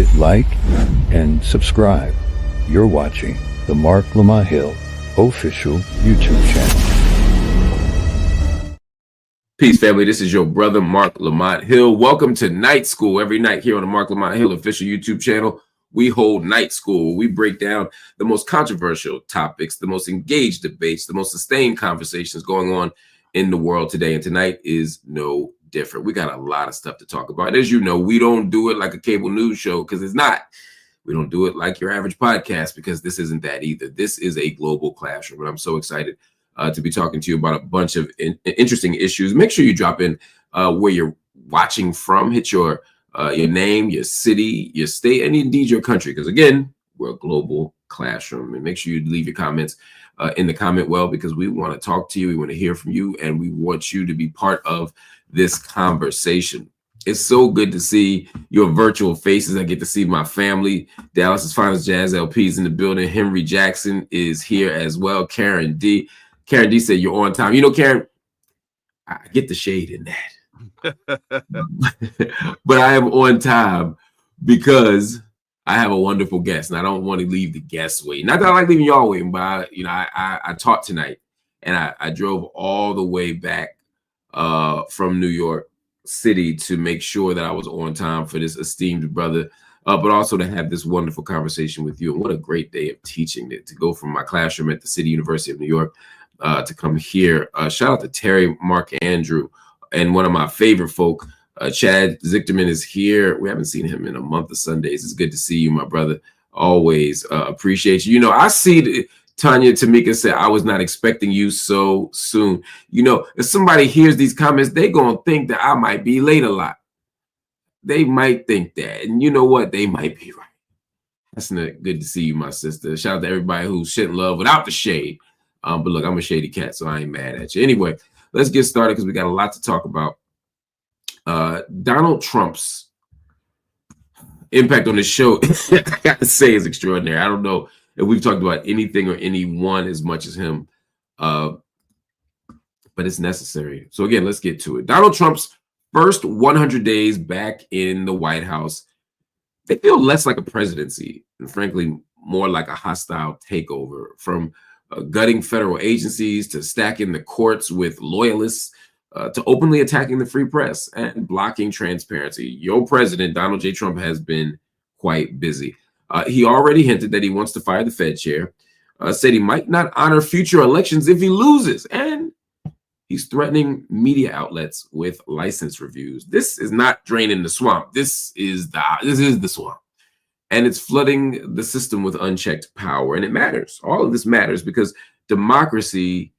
hit like and subscribe. You're watching the Marc Lamont Hill official YouTube channel. Peace, family. This is your brother, Marc Lamont Hill. Welcome to Night School. Every night here on the Marc Lamont Hill official YouTube channel, we hold Night School. We break down the most controversial topics, the most engaged debates, the most sustained conversations going on in the world today. And tonight is no different. We got a lot of stuff to talk about. And as you know, we don't do it like a cable news show because it's not. We don't do it like your average podcast because this isn't that either. This is a global classroom. And I'm so excited to be talking to you about a bunch of interesting issues. Make sure you drop in where you're watching from. Hit your name, your city, your state, and indeed your country. Because again, we're a global classroom. And make sure you leave your comments in the comment well, because we want to talk to you. We want to hear from you, and we want you to be part of this conversation. It's so good to see your virtual faces. I get to see my family. Dallas's finest jazz LPs in the building. Henry Jackson is here as well. Karen D. Karen D said you're on time. You know, Karen, I get the shade in that. But I am on time because I have a wonderful guest, and I don't want to leave the guests waiting. Not that I like leaving y'all waiting, but I taught tonight, and I drove all the way back from New York City to make sure that I was on time for this esteemed brother, but also to have this wonderful conversation with you. And what a great day of teaching to go from my classroom at the City University of New York to come here. Shout out to Terry, Mark, Andrew, and one of my favorite folk, Chad Zichterman is here. We haven't seen him in a month of Sundays. It's good to see you, my brother. Always appreciate you. You know, I see Tanya Tamika said, I was not expecting you so soon. You know, if somebody hears these comments, they're going to think that I might be late a lot. They might think that. And you know what? They might be right. That's not good to see you, my sister. Shout out to everybody who's shitting love without the shade. But look, I'm a shady cat, so I ain't mad at you. Anyway, let's get started because we got a lot to talk about. Donald Trump's impact on the show, I gotta say, is extraordinary. I don't know if we've talked about anything or anyone as much as him, but it's necessary. So again, let's get to it. Donald Trump's first 100 days back in the White House, they feel less like a presidency and frankly more like a hostile takeover, from gutting federal agencies to stacking the courts with loyalists to openly attacking the free press and blocking transparency. Your president, Donald J. Trump, has been quite busy. He already hinted that he wants to fire the Fed chair, said he might not honor future elections if he loses, and he's threatening media outlets with license reviews. This is not draining the swamp. This is the swamp, and it's flooding the system with unchecked power. And it matters. All of this matters because democracy,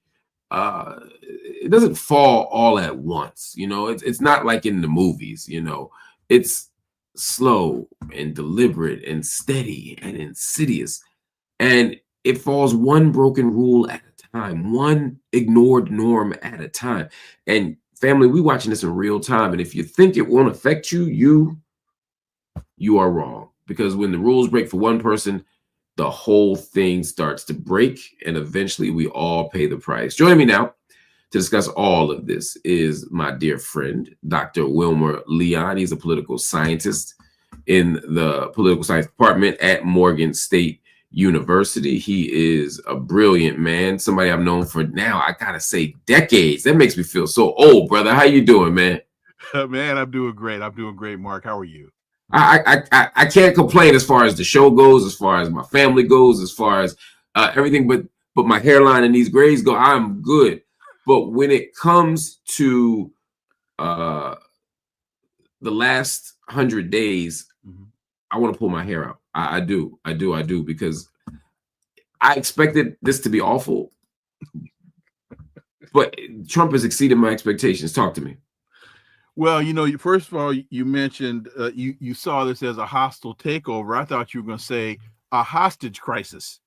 it doesn't fall all at once. You know, it's not like in the movies. You know, it's slow and deliberate and steady and insidious, and it falls one broken rule at a time, one ignored norm at a time. And family, we watching this in real time, and if you think it won't affect you are wrong, because when the rules break for one person, the whole thing starts to break, and eventually we all pay the price. Joining me now to discuss all of this is my dear friend, Dr. Wilmer Leon. He's a political scientist in the political science department at Morgan State University. He is a brilliant man, somebody I've known for now, I gotta say, decades. That makes me feel so old, brother. How you doing, man? Man, I'm doing great. I'm doing great, Mark. How are you? I can't complain as far as the show goes, as far as my family goes, as far as everything, but my hairline and these grays go, I'm good. But when it comes to the last 100 days, I want to pull my hair out. I do, because I expected this to be awful. But Trump has exceeded my expectations. Talk to me. Well, you know, first of all, you mentioned you saw this as a hostile takeover. I thought you were going to say a hostage crisis,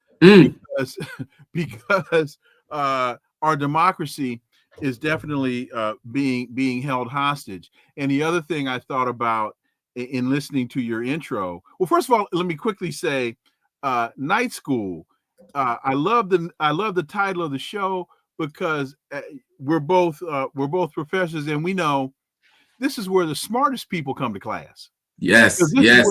because our democracy is definitely being held hostage. And the other thing I thought about in listening to your intro, well, first of all, let me quickly say, Night School. I love the title of the show because we're both professors, and we know this is where the smartest people come to class. Yes, This yes.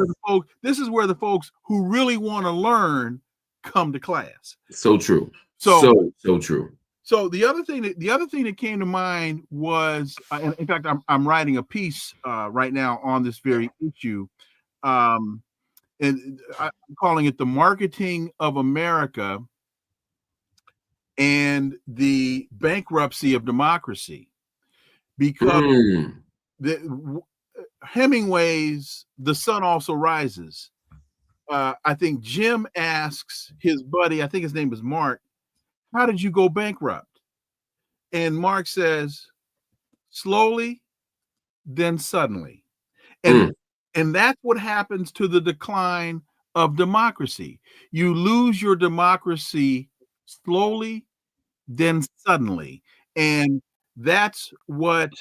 this is where the folks who really want to learn come to class. So true. So So true. So the other thing that came to mind was, and in fact, I'm writing a piece right now on this very issue, and I'm calling it "The Marketing of America and the Bankruptcy of Democracy," because Hemingway's "The Sun Also Rises." I think Jim asks his buddy, I think his name is Mark, "How did you go bankrupt?" And Mark says, "Slowly, then suddenly." And that's what happens to the decline of democracy. You lose your democracy slowly, then suddenly. And that's what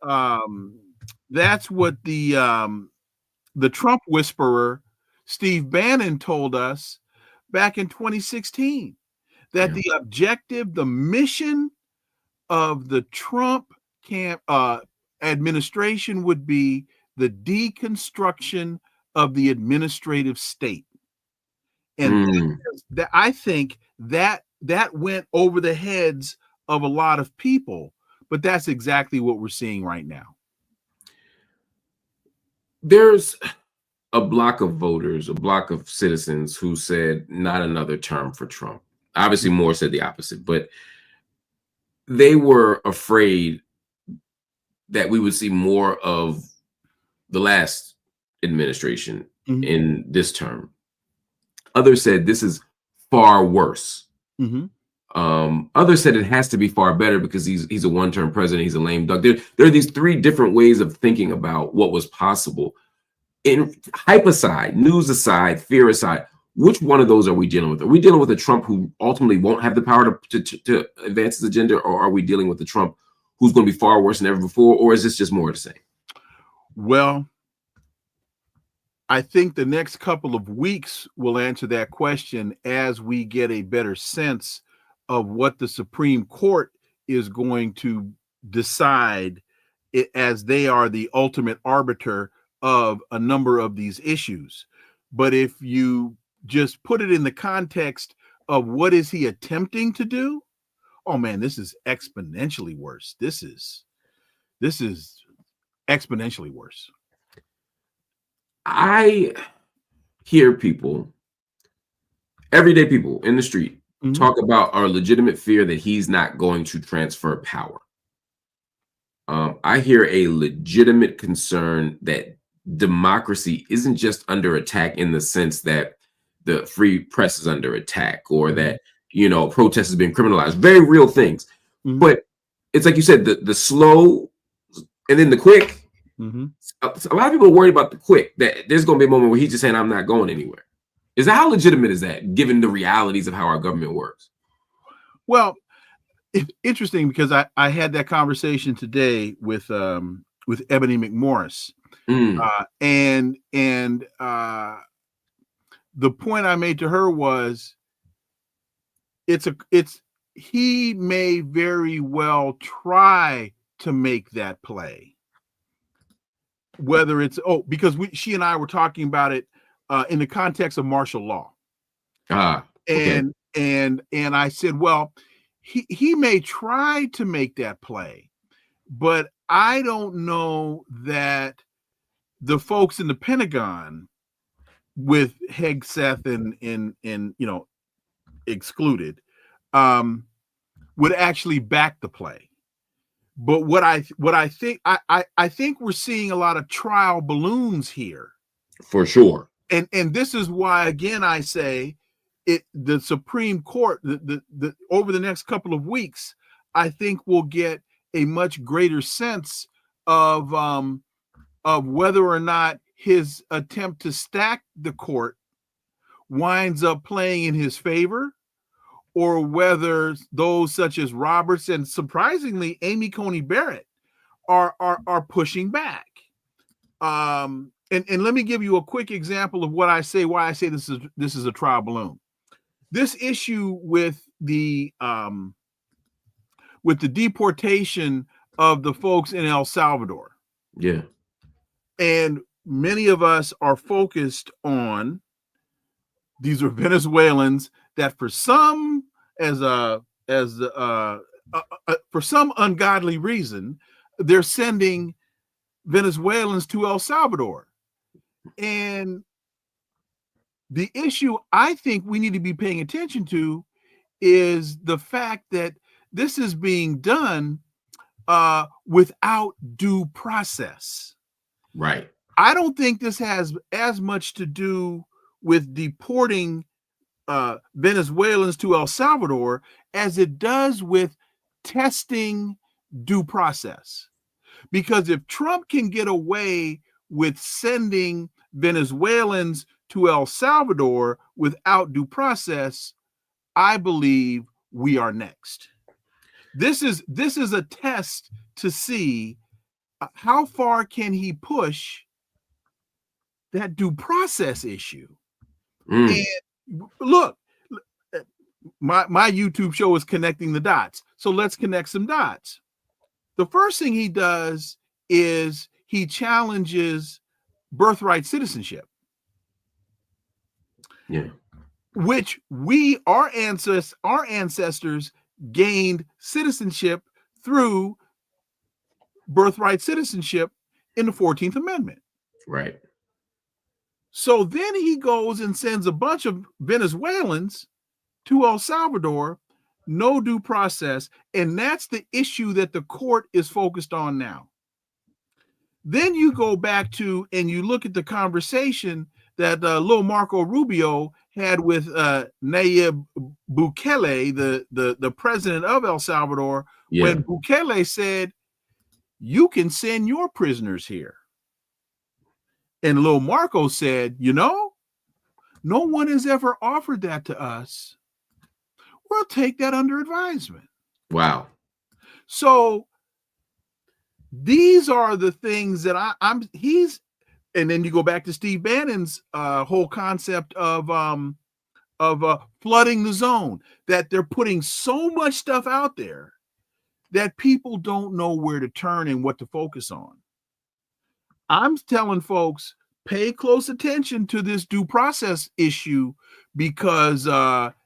the Trump whisperer Steve Bannon told us back in 2016, that the objective, the mission of the Trump administration would be the deconstruction of the administrative state. And that I think that went over the heads of a lot of people, but that's exactly what we're seeing right now. There's a block of voters, a block of citizens who said not another term for Trump. Obviously, more said the opposite, but they were afraid that we would see more of the last administration in this term. Others said this is far worse. Others said it has to be far better because he's a one-term president. He's a lame duck. There are these three different ways of thinking about what was possible. In hype aside, news aside, fear aside, which one of those are we dealing with? Are we dealing with a Trump who ultimately won't have the power to advance his agenda, or are we dealing with a Trump who's going to be far worse than ever before, or is this just more of the same? Well, I think the next couple of weeks will answer that question as we get a better sense of what the Supreme Court is going to decide, as they are the ultimate arbiter of a number of these issues. But if you just put it in the context of what is he attempting to do, oh man, this is exponentially worse. This is exponentially worse. I hear people, everyday people in the street, talk about our legitimate fear that he's not going to transfer power. I hear a legitimate concern that democracy isn't just under attack in the sense that the free press is under attack, or that, protest has been criminalized. Very real things. But it's like you said, the slow and then the quick. A lot of people are worried about the quick, that there's going to be a moment where he's just saying, I'm not going anywhere. How legitimate is that, given the realities of how our government works? Well, it's interesting because I had that conversation today with Ebony McMorris, and the point I made to her was, he may very well try to make that play. Whether it's because she and I were talking about it in the context of martial law, and I said, well, he may try to make that play, but I don't know that the folks in the Pentagon, with Hegseth and excluded, would actually back the play. But what I think, I think we're seeing a lot of trial balloons here, for sure. And this is why, again, I say the Supreme Court, the over the next couple of weeks, I think we'll get a much greater sense of whether or not his attempt to stack the court winds up playing in his favor, or whether those such as Roberts and, surprisingly, Amy Coney Barrett are pushing back. And let me give you a quick example of what I say, why I say this is a trial balloon. This issue with the deportation of the folks in El Salvador. Yeah. And many of us are focused on. These are Venezuelans that, for some, for some ungodly reason, they're sending Venezuelans to El Salvador. And the issue I think we need to be paying attention to is the fact that this is being done without due process. Right. I don't think this has as much to do with deporting Venezuelans to El Salvador as it does with testing due process. Because if Trump can get away with sending Venezuelans to El Salvador without due process, I believe we are next. This is a test to see how far can he push that due process issue. And look, my YouTube show is connecting the dots. So let's connect some dots. The first thing he does is he challenges birthright citizenship. Yeah. Which our ancestors gained citizenship through birthright citizenship in the 14th Amendment. Right. So then he goes and sends a bunch of Venezuelans to El Salvador, no due process, and that's the issue that the court is focused on now. Then you go back to and you look at the conversation that little Marco Rubio had with Nayib Bukele, the president of El Salvador, when Bukele said, "You can send your prisoners here." And little Marco said, no one has ever offered that to us. We'll take that under advisement. Wow. So these are the things that and then you go back to Steve Bannon's whole concept of flooding the zone, that they're putting so much stuff out there that people don't know where to turn and what to focus on. I'm telling folks, pay close attention to this due process issue because,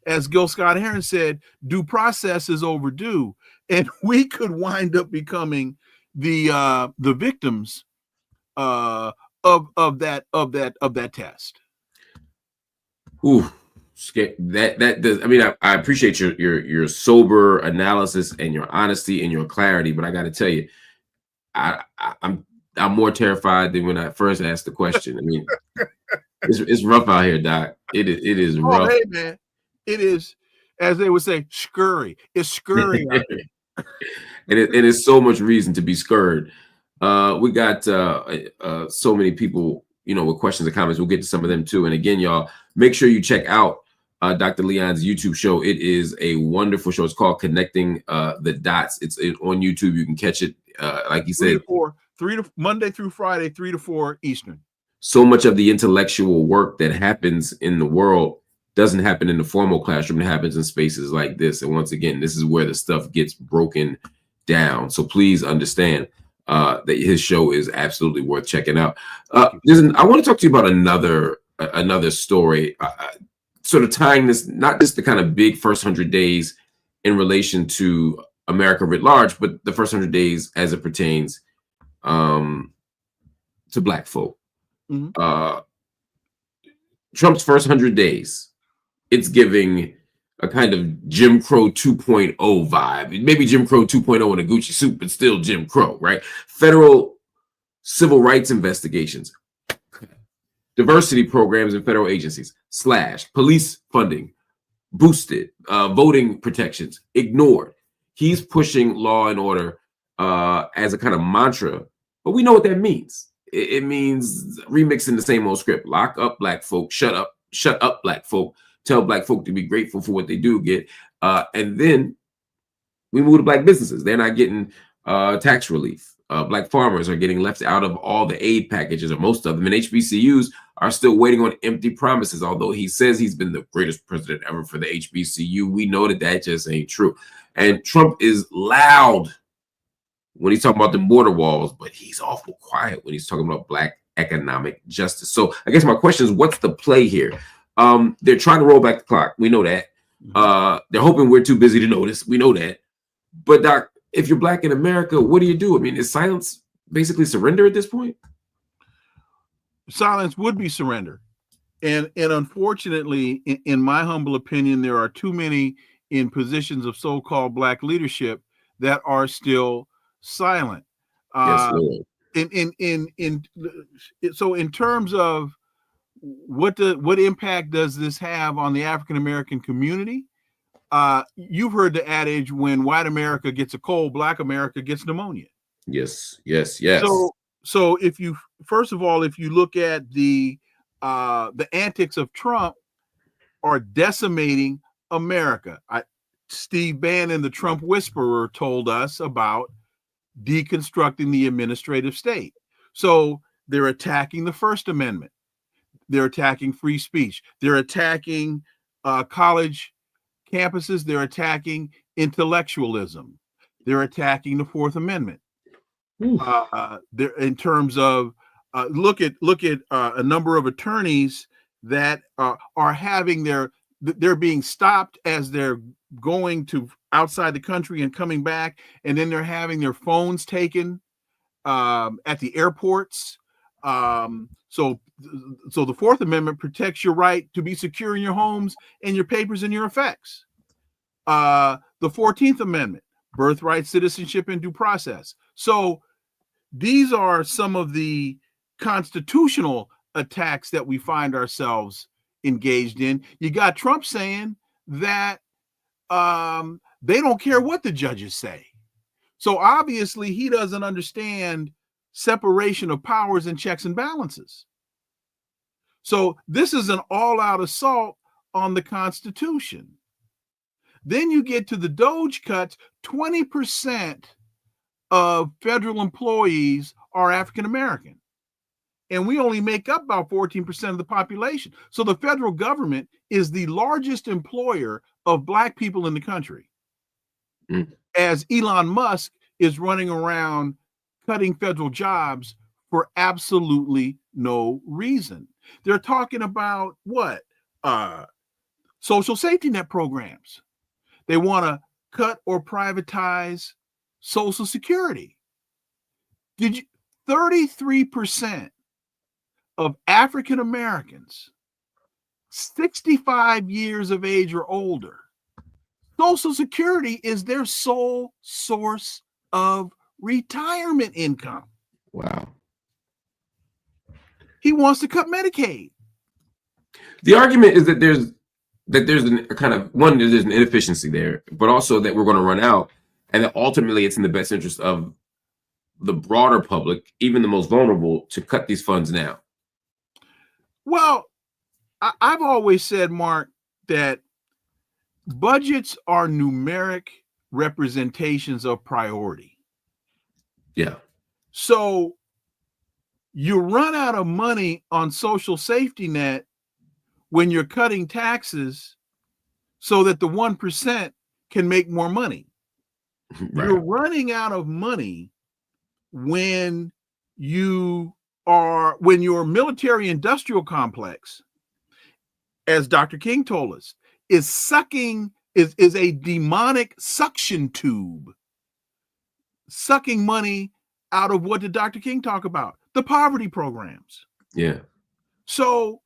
as Gil Scott-Heron said, due process is overdue, and we could wind up becoming the victims of that test. Ooh, that does. I mean, I appreciate your sober analysis and your honesty and your clarity, but I got to tell you, I'm more terrified than when I first asked the question. I mean, it's rough out here, Doc. It is rough. Hey, man, it is, as they would say, scurry. It's scurry out there. and it's so much reason to be scurred. We got so many people, with questions and comments. We'll get to some of them too. And again, y'all, make sure you check out Dr. Leon's YouTube show. It is a wonderful show. It's called Connecting the Dots. It's on YouTube. You can catch it. Like you said, Monday through Friday, 3 to 4 Eastern. So much of the intellectual work that happens in the world doesn't happen in the formal classroom. It happens in spaces like this. And once again, this is where the stuff gets broken down. So please understand that his show is absolutely worth checking out. Listen, I want to talk to you about another story, sort of tying this, not just the kind of big first 100 days in relation to America writ large, but the first 100 days as it pertains to Black folk. Mm-hmm. Trump's first 100 days, it's giving a kind of Jim Crow 2.0 vibe. Maybe Jim Crow 2.0 in a Gucci suit, but still Jim Crow, right? Federal civil rights investigations, diversity programs in federal agencies, slashed, police funding boosted, voting protections ignored. He's pushing law and order as a kind of mantra, but we know what that means. It means remixing the same old script. Lock up Black folk, shut up Black folk, tell Black folk to be grateful for what they do get. And then we move to Black businesses. They're not getting tax relief. Black farmers are getting left out of all the aid packages, or most of them. And HBCUs are still waiting on empty promises. Although he says he's been the greatest president ever for the HBCU, we know that just ain't true. And Trump is loud when he's talking about the border walls, but he's awful quiet when he's talking about Black economic justice. So I guess my question is, what's the play here? They're trying to roll back the clock. We know that. They're hoping we're too busy to notice. We know that. But Doc, if you're Black in America, what do you do? I mean, is silence basically surrender at this point? Silence would be surrender. And unfortunately, in my humble opinion, there are too many in positions of so-called Black leadership that are still silent. Yes, Lord. So in terms of what impact does this have on the African American community? You've heard the adage, when white America gets a cold, Black America gets pneumonia. Yes. So if you, first of all, if you look at the antics of Trump are decimating America. Steve Bannon, the Trump whisperer, told us about deconstructing the administrative state. So they're attacking the First Amendment. They're attacking free speech. They're attacking college campuses. They're attacking intellectualism. They're attacking the Fourth Amendment. They're, in terms of look at a number of attorneys that are having they're being stopped as they're going to outside the country and coming back, and then they're having their phones taken at the airports. So the Fourth Amendment protects your right to be secure in your homes and your papers and your effects. The 14th Amendment, birthright, citizenship, and due process. So these are some of the constitutional attacks that we find ourselves engaged in. You got Trump saying that they don't care what the judges say. So obviously he doesn't understand separation of powers and checks and balances. So this is an all-out assault on the Constitution. Then you get to the Doge cuts. 20% of federal employees are African American, and we only make up about 14% of the population. So the federal government is the largest employer of Black people in the country, as Elon Musk is running around cutting federal jobs for absolutely no reason. They're talking about what? Social safety net programs. They want to cut or privatize Social Security. 33% of African Americans 65 years of age or older, Social Security is their sole source of retirement income. Wow. He wants to cut Medicaid. The argument is that there's a kind of there's an inefficiency there, but also that we're going to run out, and that ultimately it's in the best interest of the broader public, even the most vulnerable, to cut these funds now. Well, I've always said, Mark, that budgets are numeric representations of priority. Yeah. So you run out of money on social safety net when you're cutting taxes so that the 1% can make more money. Right. You're running out of money when your military industrial complex, as Dr. King told us, is a demonic suction tube, sucking money out of, what did Dr. King talk about? The poverty programs. Yeah. So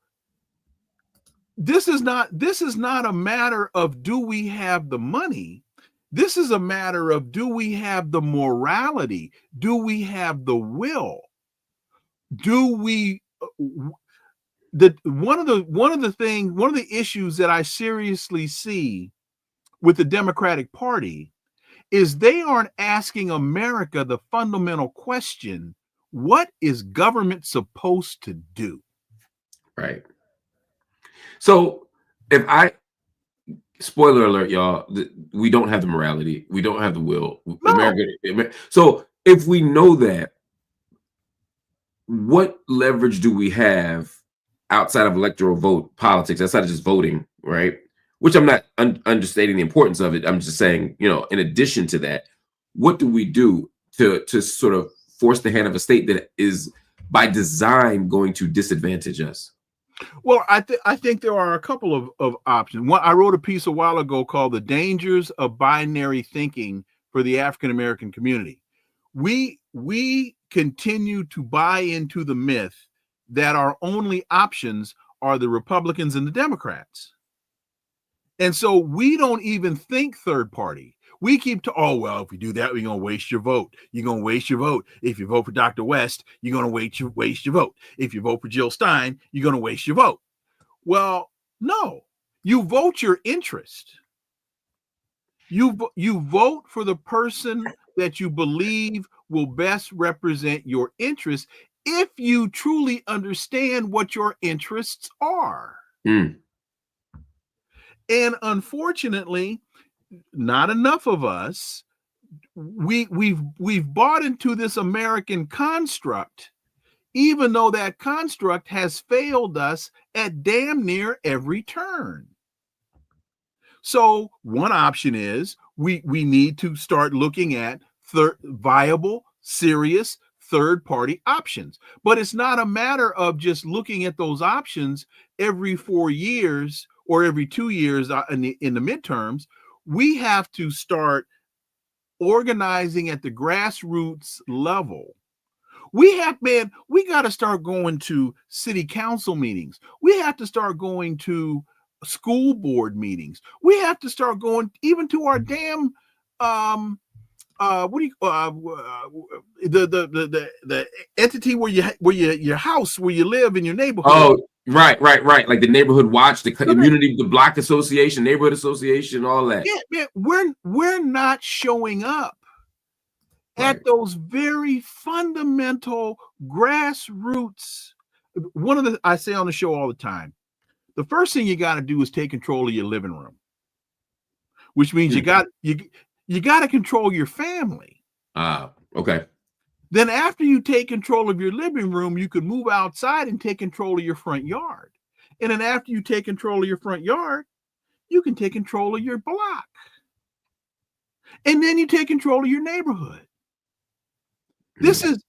this is not a matter of do we have the money. This is a matter of, do we have the morality? Do we have the will? Do we one of the issues that I seriously see with the Democratic Party is they aren't asking America the fundamental question, what is government supposed to do? Right. So spoiler alert, y'all, we don't have the morality. We don't have the will. No. So if we know that, what leverage do we have outside of electoral vote politics, outside of just voting, right? Which I'm not understating the importance of it. I'm just saying, in addition to that, what do we do to sort of force the hand of a state that is by design going to disadvantage us? Well, I think there are a couple of options. One, I wrote a piece a while ago called "The Dangers of Binary Thinking for the African American Community." We continue to buy into the myth that our only options are the Republicans and the Democrats. And so we don't even think third party. We keep to, oh, well, if we do that, we're going to waste your vote. You're going to waste your vote. If you vote for Dr. West, you're going to waste your vote. If you vote for Jill Stein, you're going to waste your vote. Well, no, you vote your interest. You vote for the person that you believe will best represent your interests if you truly understand what your interests are. Mm. And unfortunately, not enough of us, we've bought into this American construct, even though that construct has failed us at damn near every turn. So one option is we need to start looking at viable, serious third-party options. But it's not a matter of just looking at those options every 4 years or every 2 years in the midterms. We have to start organizing at the grassroots level. We got to start going to city council meetings. We have to start going to school board meetings. We have to start going even to our damn the entity where your house, where you live in your neighborhood. Oh, right. Like the neighborhood watch, the community, the block association, neighborhood association, all that. Yeah, man, we're not showing up at those very fundamental grassroots. One of the, I say on the show all the time, the first thing you got to do is take control of your living room, which means you got to control your family. Okay. Then after you take control of your living room, you could move outside and take control of your front yard. And then after you take control of your front yard, you can take control of your block. And then you take control of your neighborhood. This is,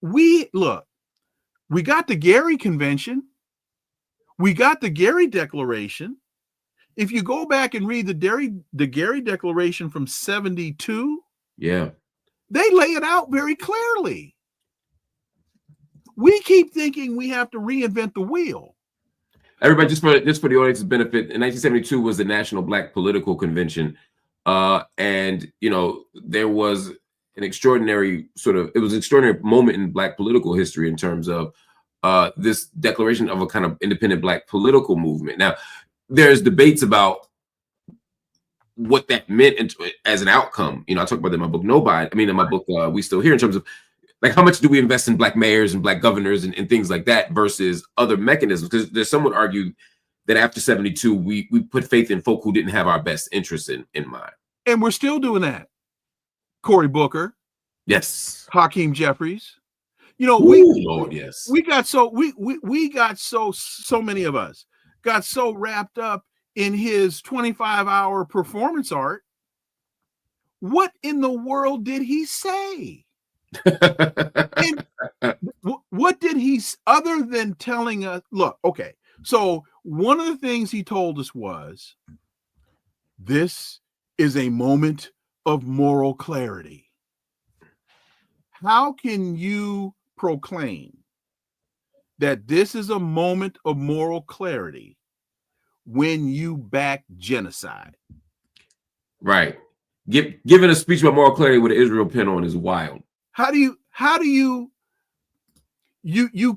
we got the Gary Convention. We got the Gary Declaration. If you go back and read the Gary Declaration from 1972, yeah, they lay it out very clearly. We keep thinking we have to reinvent the wheel. Everybody, just for the audience's benefit, in 1972 was the National Black Political Convention, and there was an extraordinary extraordinary moment in Black political history in terms of this declaration of a kind of independent Black political movement. Now, there's debates about what that meant as an outcome. I talk about that in my book, in my book, We Still Here, in terms of like how much do we invest in Black mayors and Black governors and things like that versus other mechanisms? Because there's some would argue that after 1972, we put faith in folk who didn't have our best interests in mind. And we're still doing that. Cory Booker. Yes. Hakeem Jeffries. Lord, yes. We got so many of us got so wrapped up in his 25-hour performance art. What in the world did he say? And what did he, other than telling us, look, okay, so one of the things he told us was, this is a moment of moral clarity. How can you proclaim that this is a moment of moral clarity when you back genocide? Right. Giving a speech about moral clarity with an Israel pin on is wild. You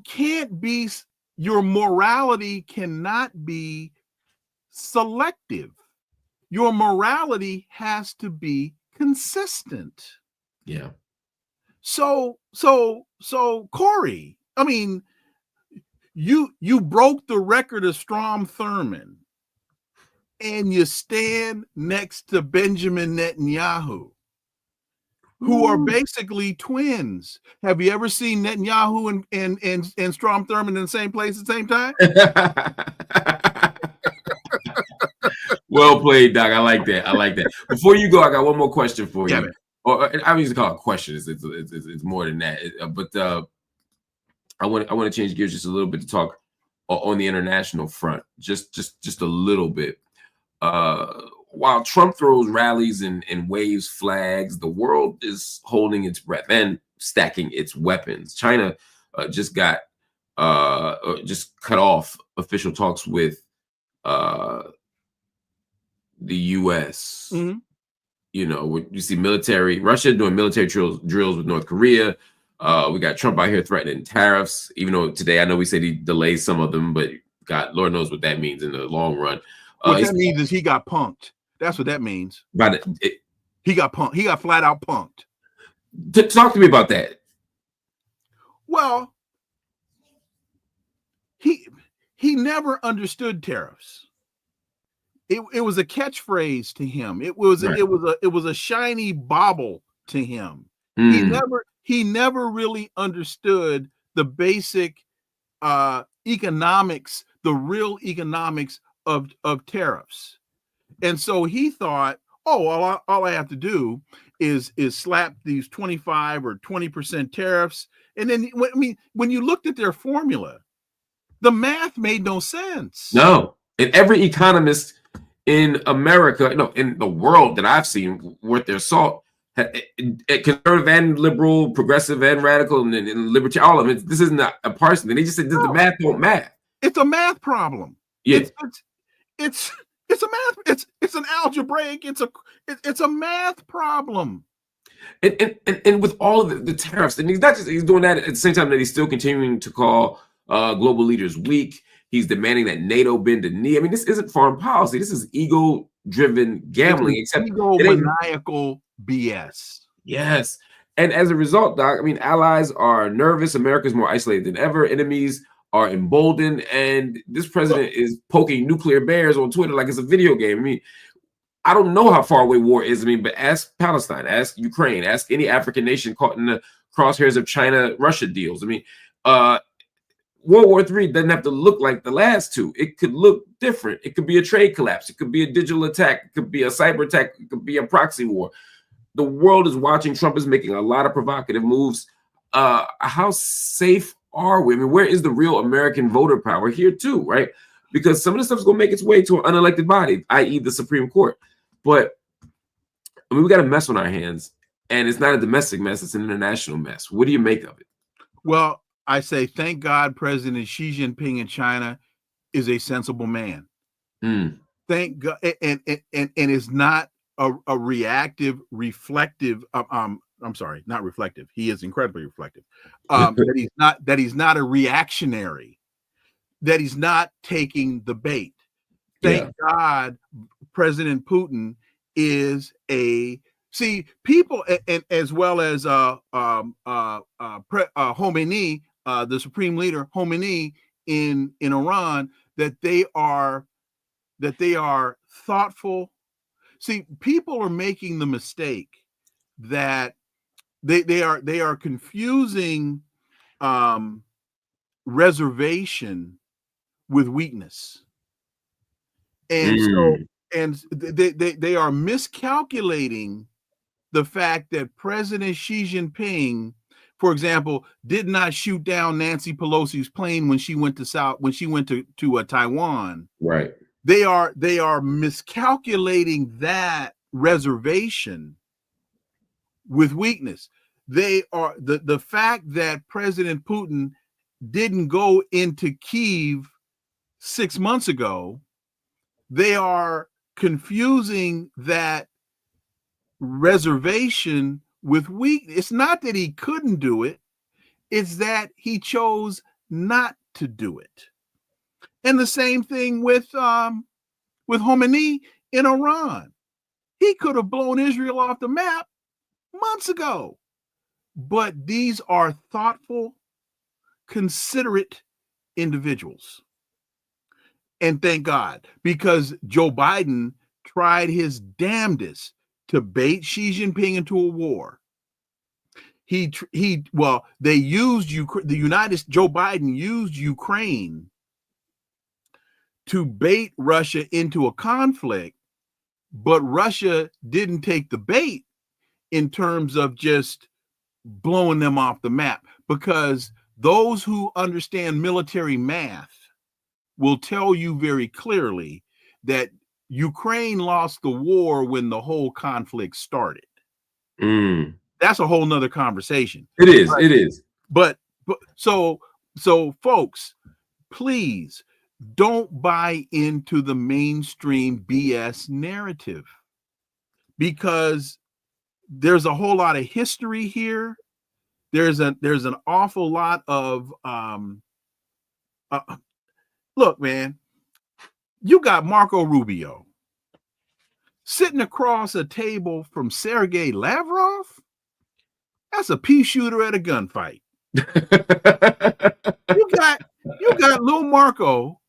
can't be, your morality cannot be selective. Your morality has to be consistent. Yeah. So Cory, I mean, you broke the record of Strom Thurmond, and you stand next to Benjamin Netanyahu, who are basically twins. Have you ever seen Netanyahu and Strom Thurmond in the same place at the same time? Well played, Doc. I like that. Before you go, I got one more question for you. Man. Or I used to call it a question. It's more than that. I want to change gears just a little bit to talk on the international front, just a little bit. While Trump throws rallies and waves flags, the world is holding its breath and stacking its weapons. China just cut off official talks with the U.S. Mm-hmm. You know, you see Russia doing military drills with North Korea. We got Trump out here threatening tariffs, even though today I know we said he delayed some of them, but God, Lord knows what that means in the long run. What that means is he got punked. That's what that means. But he got punked. He got flat out punked. Talk to me about that. Well, he never understood tariffs. It was a catchphrase to him. It was a shiny bauble to him. He never really understood the basic economics, the real economics of tariffs. And so he thought, oh, all I have to do is slap these 25 or 20% tariffs. And then when you looked at their formula, the math made no sense. No. And every economist in America, no, in the world that I've seen worth their salt, conservative and liberal, progressive and radical, and libertarian, all of it. This isn't a person. They just said the math don't math. It's a math problem. Yeah. It's a math. It's an algebraic. It's a math problem. And with all of the tariffs, and he's doing that at the same time that he's still continuing to call global leaders weak. He's demanding that NATO bend a knee. I mean, this isn't foreign policy. This is ego-driven gambling. Except egomaniacal BS. Yes. And as a result, Doc, I mean, allies are nervous. America's more isolated than ever. Enemies are emboldened. And this president is poking nuclear bears on Twitter like it's a video game. I mean, I don't know how far away war is. I mean, but ask Palestine, ask Ukraine, ask any African nation caught in the crosshairs of China-Russia deals. I mean, World War III doesn't have to look like the last two. It could look different. It could be a trade collapse. It could be a digital attack. It could be a cyber attack. It could be a proxy war. The world is watching. Trump is making a lot of provocative moves. How safe are we? I mean, where is the real American voter power here too, right? Because some of the stuff is going to make its way to an unelected body, i.e. the Supreme Court. But I mean, we got a mess on our hands, and it's not a domestic mess. It's an international mess. What do you make of it? Well, I say, thank God President Xi Jinping in China is a sensible man. Thank God, and is not a reactive, reflective. I'm sorry, not reflective. He is incredibly reflective. That he's not a reactionary. That he's not taking the bait. Thank God, President Putin is people, and as well as Khomeini. The supreme leader Khomeini in Iran, that they are thoughtful. See, people are making the mistake that they are confusing reservation with weakness, and so they are miscalculating the fact that President Xi Jinping, for example, did not shoot down Nancy Pelosi's plane when she went to Taiwan. Right. They are miscalculating that reservation with weakness. They are the fact that President Putin didn't go into Kyiv 6 months ago. They are confusing that reservation with weakness. It's not that he couldn't do it, it's that he chose not to do it. And the same thing with Khomeini in Iran. He could have blown Israel off the map months ago. But these are thoughtful, considerate individuals. And thank God, because Joe Biden tried his damnedest to bait Xi Jinping into a war. Joe Biden used Ukraine to bait Russia into a conflict, but Russia didn't take the bait in terms of just blowing them off the map, because those who understand military math will tell you very clearly that Ukraine lost the war when the whole conflict started. That's a whole nother conversation. It is. But so folks, please don't buy into the mainstream BS narrative, because there's a whole lot of history here. There's an awful lot of look, man, you got Marco Rubio sitting across a table from Sergei Lavrov. That's a pea shooter at a gunfight. you got Lil Marco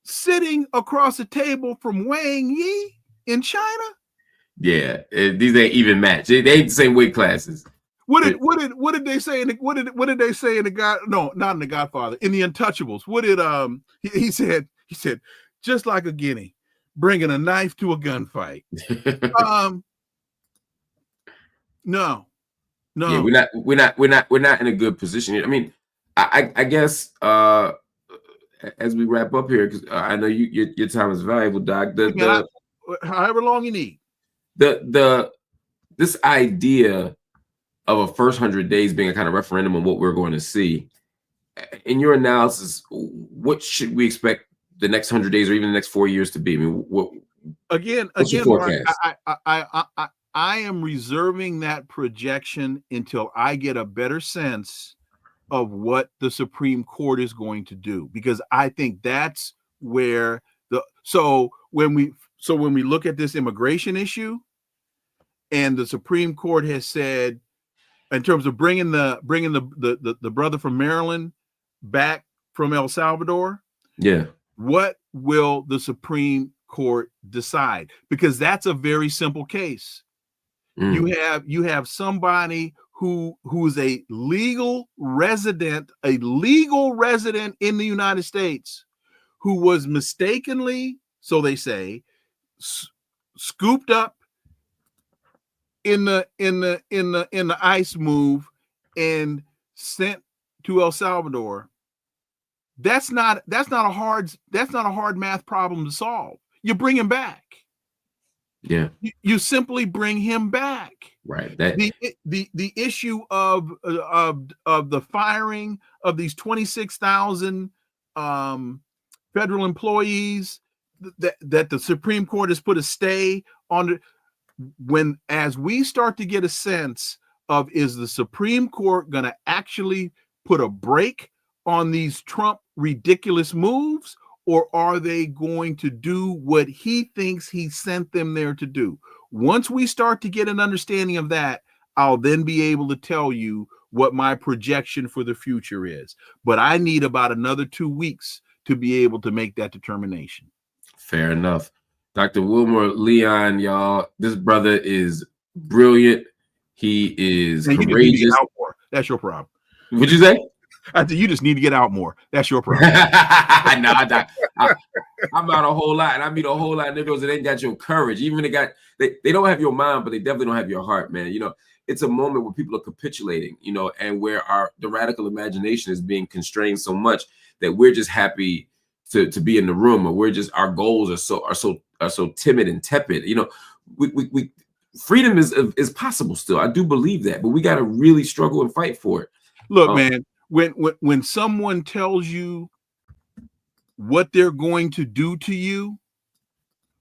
sitting across the table from Wang Yi in China. Yeah, these ain't even match. They ain't the same weight classes. What did they say in the, what did they say in the God? No, not in the Godfather. In the Untouchables. What did he said? He said, just like a guinea, bringing a knife to a gunfight. No. Yeah, we're not in a good position here. I mean, I guess as we wrap up here, because I know your time is valuable, Doc. However long you need. This idea of a first 100 days being a kind of referendum on what we're going to see. In your analysis, what should we expect the next 100 days or even the next 4 years to be? I mean, what's your forecast? I am reserving that projection until I get a better sense of what the Supreme Court is going to do, because I think that's where when we look at this immigration issue, and the Supreme Court has said, in terms of bringing the brother from Maryland back from El Salvador, yeah, what will the Supreme Court decide? Because that's a very simple case. You have somebody who's a legal resident in the United States, who was mistakenly, so they say, scooped up in the ICE move and sent to El Salvador. That's not a hard math problem to solve. You bring him back. Yeah, you simply bring him back. Right. The issue of the firing of these 26,000 federal employees that the Supreme Court has put a stay on. As we start to get a sense of, is the Supreme Court going to actually put a break on these Trump ridiculous moves, or are they going to do what he thinks he sent them there to do? Once we start to get an understanding of that, I'll then be able to tell you what my projection for the future is. But I need about another 2 weeks to be able to make that determination. Fair enough. Dr. Wilmer Leon, y'all, this brother is brilliant. He is courageous. You need to get out more. That's your problem. What'd you say? I think you just need to get out more. That's your problem. I'm out a whole lot, and I meet a whole lot of niggas that ain't got your courage. Even they don't have your mind, but they definitely don't have your heart, man. You know, it's a moment where people are capitulating, you know, and where the radical imagination is being constrained so much that we're just happy to be in the room, or our goals are so timid and tepid. You know, we freedom is possible still. I do believe that, but we got to really struggle and fight for it. Look, man, when someone tells you what they're going to do to you,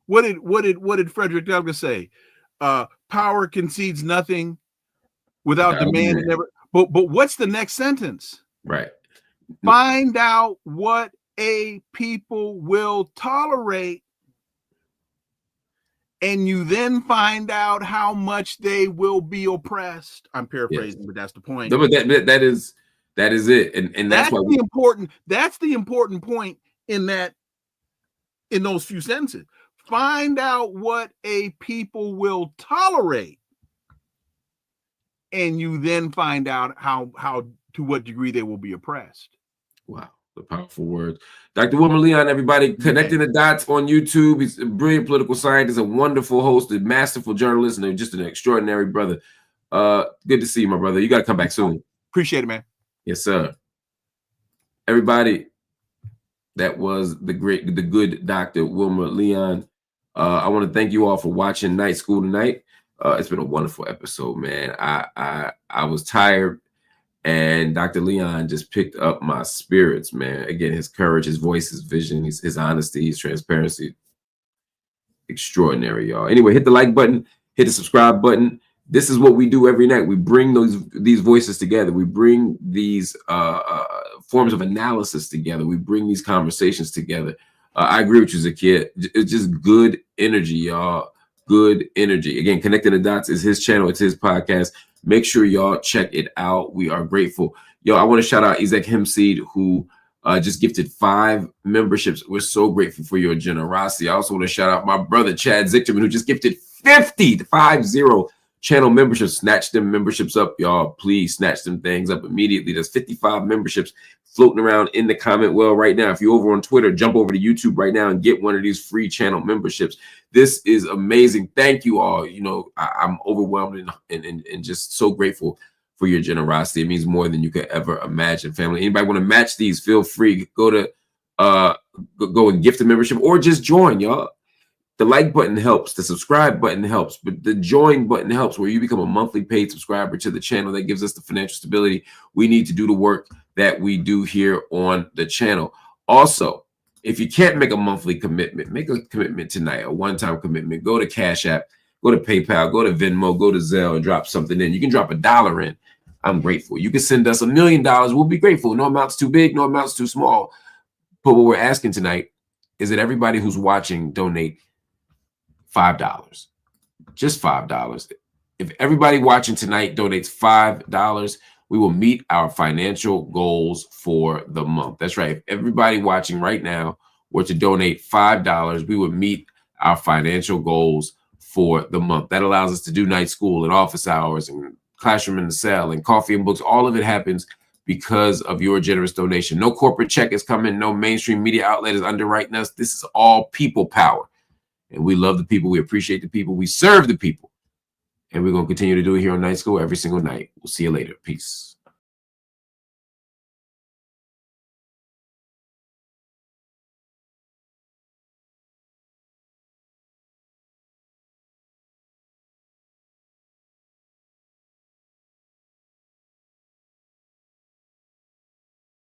what did Frederick Douglass say? Power concedes nothing without demand. But what's the next sentence? Right. Find out what a people will tolerate, and you then find out how much they will be oppressed. I'm paraphrasing, but that's the point. No, but that is it, and that's why that's the important point in those few sentences. Find out what a people will tolerate, and you then find out how to what degree they will be oppressed. Wow. The powerful words. Dr. Wilmer Leon, everybody, connecting the dots on YouTube. He's a brilliant political scientist, a wonderful host, a masterful journalist, and just an extraordinary brother. Good to see you, my brother. You got to come back soon. Appreciate it, man. Yes, sir. everybody, that was the good Dr. Wilmer Leon. I want to thank you all for watching Night School tonight. It's been a wonderful episode, man. I was tired, and Dr. Leon just picked up my spirits, man. Again, his courage, his voice, his vision, his honesty, his transparency. Extraordinary, y'all. Anyway, hit the like button, hit the subscribe button. This is what we do every night. We bring these voices together. We bring these forms of analysis together. We bring these conversations together. I agree with you, Zakia. It's just good energy, y'all. Good energy. Again, Connecting the Dots is his channel. It's his podcast. Make sure y'all check it out. We are grateful. Yo, I want to shout out Ezek Hemseed, who just gifted 5 memberships. We're so grateful for your generosity. I also want to shout out my brother, Chad Zichterman, who just gifted 50 channel memberships. Snatch them memberships up, y'all. Please snatch them things up immediately. There's 55 memberships floating around in the comment well right now. If you're over on Twitter, jump over to YouTube right now and get one of these free channel memberships. This is amazing. Thank you all. You know, I'm overwhelmed and just so grateful for your generosity. It means more than you could ever imagine, family. Anybody want to match these, feel free. Go to go and gift a membership or just join, y'all. The like button helps, the subscribe button helps, but the join button helps, where you become a monthly paid subscriber to the channel. That gives us the financial stability we need to do the work that we do here on the channel. Also, if you can't make a monthly commitment, make a commitment tonight, a one-time commitment. Go to Cash App, go to PayPal, go to Venmo, go to Zelle, and drop something in. You can drop $1 in. I'm grateful. You can send us $1 million. We'll be grateful. No amount's too big, no amount's too small. But what we're asking tonight is that everybody who's watching donate $5, just $5. If everybody watching tonight donates $5, we will meet our financial goals for the month. That's right. If everybody watching right now were to donate $5, we would meet our financial goals for the month. That allows us to do night school and office hours and classroom in the cell and coffee and books. All of it happens because of your generous donation. No corporate check is coming. No mainstream media outlet is underwriting us. This is all people power. And we love the people. We appreciate the people. We serve the people. And we're going to continue to do it here on Night School every single night. We'll see you later. Peace.